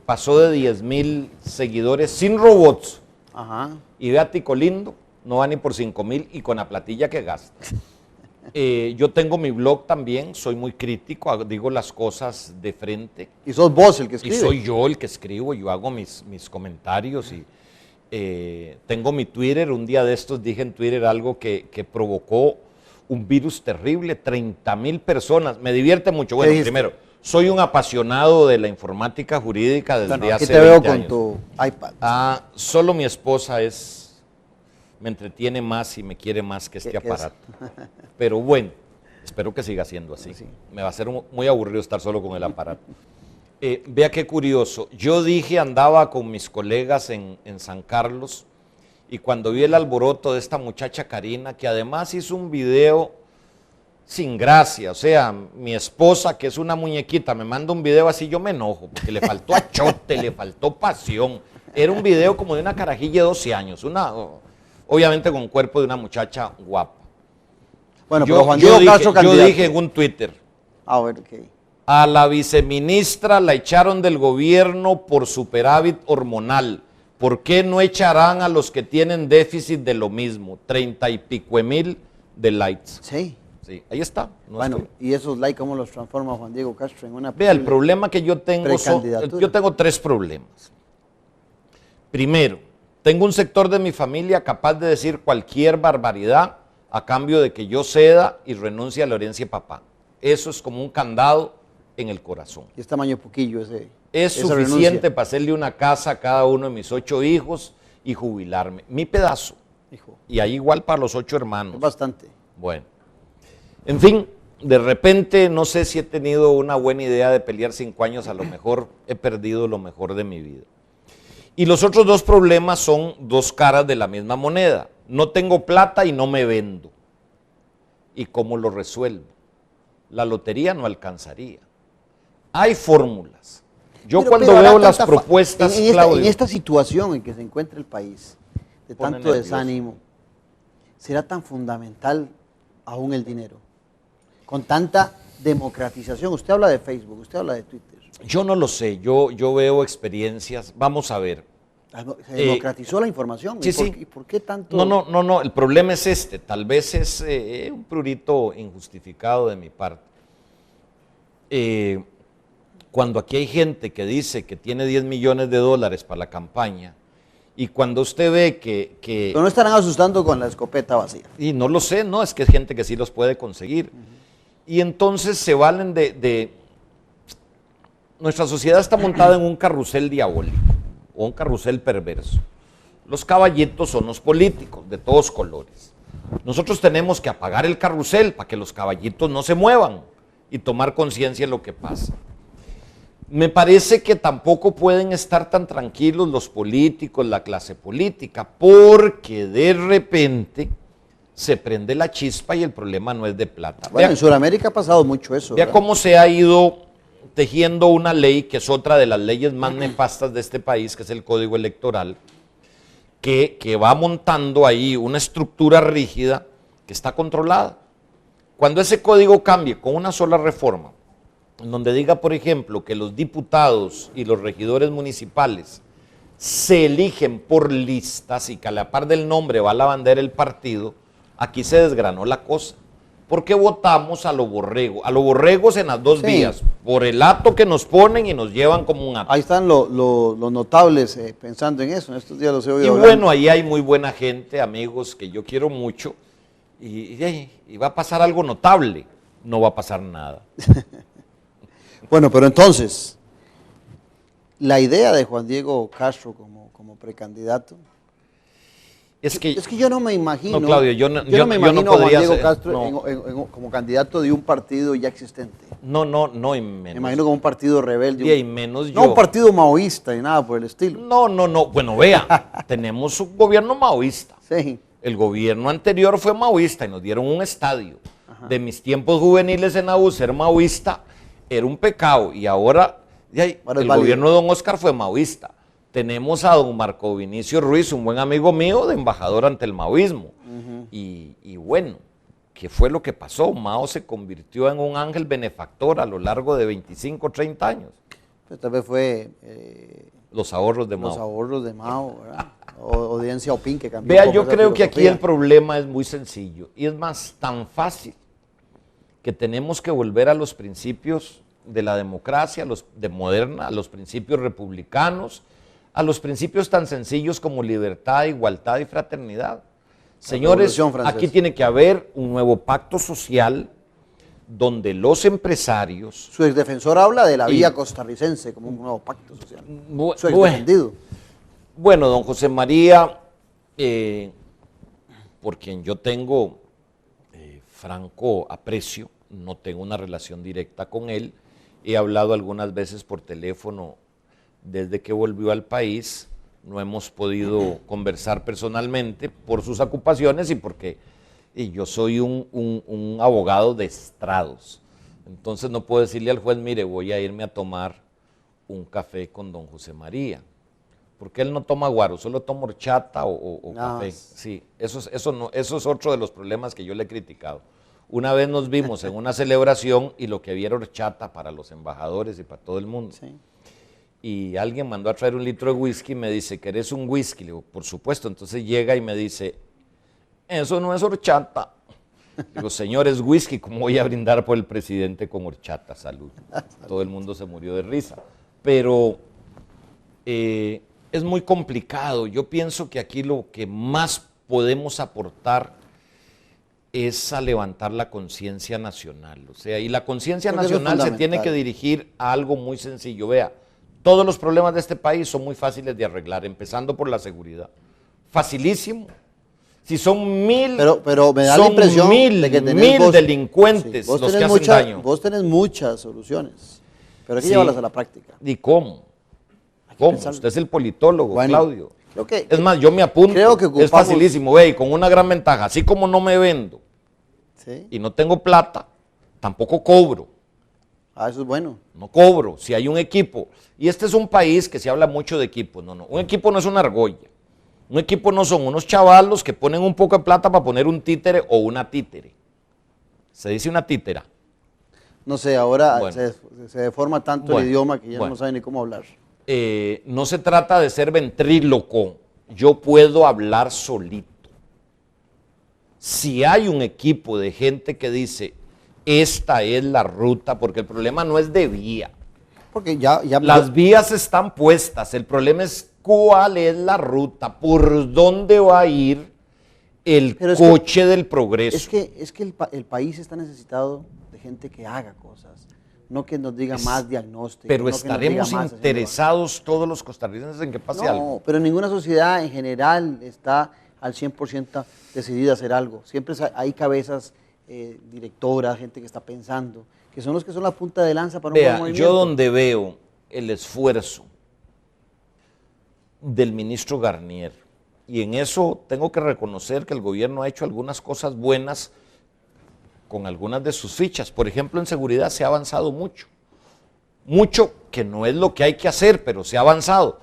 pasó de 10,000 seguidores sin robots. Ajá. Y vea Tico Lindo, no va ni por 5,000 y con la platilla que gasta. Yo tengo mi blog también, soy muy crítico, digo las cosas de frente. ¿Y sos vos el que escribe? Y soy yo el que escribo, yo hago mis comentarios y tengo mi Twitter. Un día de estos dije en Twitter algo que provocó un virus terrible, 30,000 personas. Me divierte mucho. Bueno, primero, soy un apasionado de la informática jurídica desde hace 20 años. Aquí te veo con tu iPad. Solo mi esposa me entretiene más y me quiere más que este aparato. Pero bueno, espero que siga siendo así. Sí. Me va a ser muy aburrido estar solo con el aparato. Vea qué curioso. Yo dije, andaba con mis colegas en San Carlos y cuando vi el alboroto de esta muchacha Karina, que además hizo un video sin gracia, o sea, mi esposa, que es una muñequita, me manda un video así, yo me enojo, porque le faltó achote, le faltó pasión. Era un video como de una carajilla de 12 años, obviamente con cuerpo de una muchacha guapa. Bueno, pero Juan Diego Castro candidato. Yo dije en un Twitter, a la viceministra la echaron del gobierno por superávit hormonal. ¿Por qué no echarán a los que tienen déficit de lo mismo? 30 y pico mil de likes. Sí. Sí, ahí está. Bueno, ¿y esos likes cómo los transforma Juan Diego Castro en una Vea, el problema que yo tengo yo tengo 3 problemas. Primero, tengo un sector de mi familia capaz de decir cualquier barbaridad a cambio de que yo ceda y renuncie a la herencia de papá. Eso es como un candado en el corazón. ¿Y es tamaño poquillo ese? Es suficiente para hacerle una casa a cada uno de mis 8 hijos y jubilarme. Mi pedazo. Hijo. Y ahí igual para los 8 hermanos. Es bastante. Bueno. En fin, de repente no sé si he tenido una buena idea de pelear 5 años, a lo mejor he perdido lo mejor de mi vida. Y los otros 2 problemas son 2 caras de la misma moneda. No tengo plata y no me vendo. ¿Y cómo lo resuelvo? La lotería no alcanzaría. Hay fórmulas. Yo cuando veo las propuestas, Claudio, en esta situación en que se encuentra el país, de tanto desánimo, ¿será tan fundamental aún el dinero? Con tanta democratización, usted habla de Facebook, usted habla de Twitter. Yo no lo sé, yo veo experiencias, vamos a ver. Se democratizó la información. Sí, ¿Y por qué tanto? No, el problema es este, tal vez es un prurito injustificado de mi parte. cuando aquí hay gente que dice que tiene 10 millones de dólares para la campaña, y cuando usted ve que... Pero no estarán asustando con la escopeta vacía. Y no lo sé, no, es que es gente que sí los puede conseguir. Y entonces se valen de... Nuestra sociedad está montada en un carrusel diabólico, o un carrusel perverso. Los caballitos son los políticos, de todos colores. Nosotros tenemos que apagar el carrusel para que los caballitos no se muevan y tomar conciencia de lo que pasa. Me parece que tampoco pueden estar tan tranquilos los políticos, la clase política, porque de repente se prende la chispa y el problema no es de plata. Bueno, en Sudamérica ha pasado mucho eso. Vea cómo se ha ido tejiendo una ley, que es otra de las leyes más nefastas de este país, que es el Código Electoral, que va montando ahí una estructura rígida que está controlada. Cuando ese código cambie con una sola reforma, en donde diga, por ejemplo, que los diputados y los regidores municipales se eligen por listas y que a la par del nombre va la bandera del partido, aquí se desgranó la cosa. ¿Por qué votamos a los borregos en las dos vías? Por el acto que nos ponen y nos llevan como un acto. Ahí están los notables pensando en eso, en estos días los he oído. Y bueno, ahí hay muy buena gente, amigos que yo quiero mucho, y va a pasar algo notable, no va a pasar nada. Bueno, pero entonces, la idea de Juan Diego Castro como precandidato, es que yo no me imagino, no, Claudio, yo no me imagino a Juan Diego Castro no. como candidato de un partido ya existente. No, y menos. Me imagino como un partido rebelde. Y menos no un partido maoísta y nada por el estilo. No. Bueno, vea, tenemos un gobierno maoísta. Sí. El gobierno anterior fue maoísta y nos dieron un estadio. Ajá. De mis tiempos juveniles en AU, ser maoísta era un pecado. Y ahora el gobierno de don Oscar fue maoísta. Tenemos a don Marco Vinicio Ruiz, un buen amigo mío, de embajador ante el maoísmo. Y bueno, ¿qué fue lo que pasó? Mao se convirtió en un ángel benefactor a lo largo de 25, 30 años. Pues tal vez fue... los ahorros de Mao. Los ahorros de Mao, ¿verdad? O de Deng Xiaoping, que cambió. Vea, yo creo que aquí el problema es muy sencillo. Y es más, tan fácil que tenemos que volver a los principios de la democracia, moderna, a los principios republicanos, a los principios tan sencillos como libertad, igualdad y fraternidad. Señores, aquí tiene que haber un nuevo pacto social donde los empresarios... Su exdefensor habla de la vía costarricense como un nuevo pacto social. Su exdefendido. Bueno, don José María, por quien yo tengo franco aprecio, no tengo una relación directa con él, he hablado algunas veces por teléfono desde que volvió al país, no hemos podido conversar personalmente por sus ocupaciones y porque yo soy un abogado de estrados. Entonces no puedo decirle al juez, mire, voy a irme a tomar un café con don José María, porque él no toma guaro, solo toma horchata o café. Sí, eso es otro de los problemas que yo le he criticado. Una vez nos vimos en una celebración y lo que había era horchata para los embajadores y para todo el mundo. Sí. Y alguien mandó a traer un litro de whisky y me dice, ¿querés un whisky? Le digo, por supuesto. Entonces llega y me dice, eso no es horchata. Digo, señor, es whisky, ¿cómo voy a brindar por el presidente con horchata? Salud. Todo el mundo se murió de risa. Pero es muy complicado. Yo pienso que aquí lo que más podemos aportar es a levantar la conciencia nacional. O sea, y la conciencia nacional se tiene que dirigir a algo muy sencillo. Vea, todos los problemas de este país son muy fáciles de arreglar, empezando por la seguridad. Facilísimo. Si son pero me da la impresión de que mil delincuentes los que hacen daño. Vos tenés muchas soluciones, pero hay que llevarlas a la práctica. ¿Y cómo? ¿Cómo? Usted es el politólogo, Claudio. Es más, yo me apunto, es facilísimo. Ve, y con una gran ventaja, así como no me vendo y no tengo plata, tampoco cobro. Eso es bueno. No cobro, si hay un equipo. Y este es un país que se habla mucho de equipos. No, un equipo no es una argolla. Un equipo no son unos chavalos que ponen un poco de plata para poner un títere o una títere. ¿Se dice una títera? No sé, ahora se deforma tanto el idioma que ya no sabe ni cómo hablar. No se trata de ser ventríloco. Yo puedo hablar solito. Si hay un equipo de gente que dice, esta es la ruta, porque el problema no es de vía, porque ya las vías están puestas, el problema es cuál es la ruta, por dónde va a ir el coche del progreso. Es que el país está necesitado de gente que haga cosas, no que nos diga más diagnóstico. Pero no estaremos interesados todos los costarricenses en que pase algo. No, pero ninguna sociedad en general está al 100% decidida a hacer algo. Siempre hay cabezas directoras, gente que está pensando, que son los que son la punta de lanza para un buen movimiento. Yo donde veo el esfuerzo del ministro Garnier, y en eso tengo que reconocer que el gobierno ha hecho algunas cosas buenas con algunas de sus fichas. Por ejemplo, en seguridad se ha avanzado mucho. Mucho que no es lo que hay que hacer, pero se ha avanzado.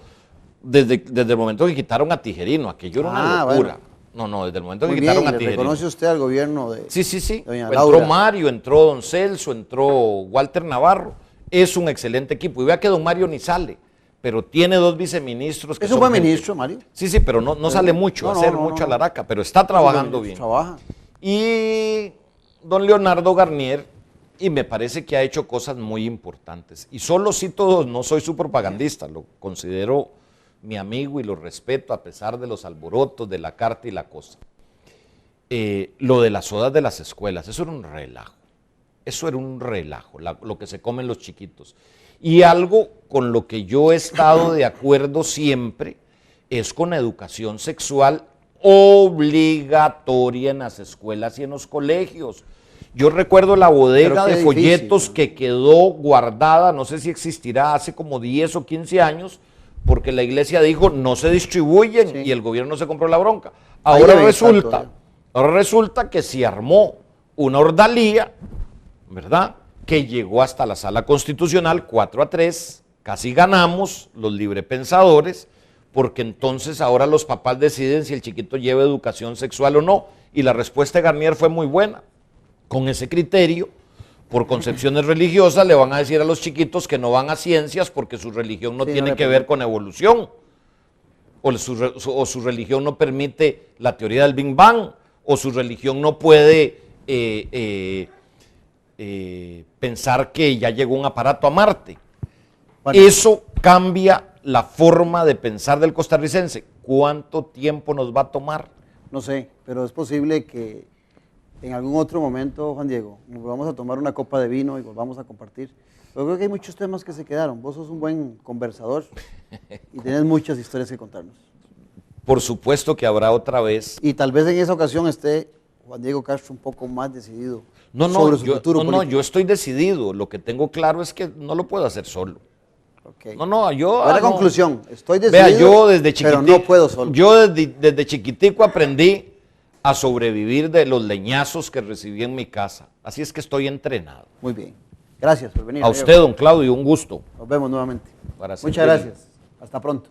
Desde el momento que quitaron a Tijerino, aquello era una locura. Bueno. No, desde el momento que quitaron a Tijerino. ¿Reconoce usted al gobierno de Sí. doña Entró Laura? Mario, entró don Celso, entró Walter Navarro. Es un excelente equipo. Y vea que don Mario ni sale, pero tiene 2 viceministros. Que es un buen ministro, Mario. Sí, pero no sale mucho, mucho a la araca, pero está trabajando bien. Trabaja. Y don Leonardo Garnier, y me parece que ha hecho cosas muy importantes. Y solo cito 2, no soy su propagandista, lo considero mi amigo y lo respeto a pesar de los alborotos de la carta y la cosa. Lo de las sodas de las escuelas, eso era un relajo, lo que se comen los chiquitos. Y algo con lo que yo he estado de acuerdo siempre es con educación sexual obligatoria en las escuelas y en los colegios. Yo recuerdo la bodega de folletos que quedó guardada, no sé si existirá, hace como 10 o 15 años, porque la iglesia dijo no se distribuyen y el gobierno se compró la bronca. Ahora resulta que se armó una ordalía, ¿verdad?, que llegó hasta la sala constitucional 4-3, casi ganamos los librepensadores, porque entonces ahora los papás deciden si el chiquito lleva educación sexual o no, y la respuesta de Garnier fue muy buena. Con ese criterio, por concepciones religiosas, le van a decir a los chiquitos que no van a ciencias porque su religión no tiene que ver con evolución, o su religión no permite la teoría del Big Bang, o su religión no puede pensar que ya llegó un aparato a Marte. Bueno, eso cambia la forma de pensar del costarricense. ¿Cuánto tiempo nos va a tomar? No sé, pero es posible que en algún otro momento, Juan Diego, nos vamos a tomar una copa de vino y volvamos a compartir. Pero creo que hay muchos temas que se quedaron. Vos sos un buen conversador y tenés muchas historias que contarnos. Por supuesto que habrá otra vez. Y tal vez en esa ocasión esté Juan Diego Castro un poco más decidido sobre su futuro político. No, yo estoy decidido. Lo que tengo claro es que no lo puedo hacer solo. Okay. Yo... La conclusión, estoy decidido, vea, yo desde chiquitico, pero no puedo solo. Yo desde chiquitico aprendí a sobrevivir de los leñazos que recibí en mi casa. Así es que estoy entrenado. Muy bien. Gracias por venir. A usted, don Claudio, un gusto. Nos vemos nuevamente. Para Muchas gracias. Hasta pronto.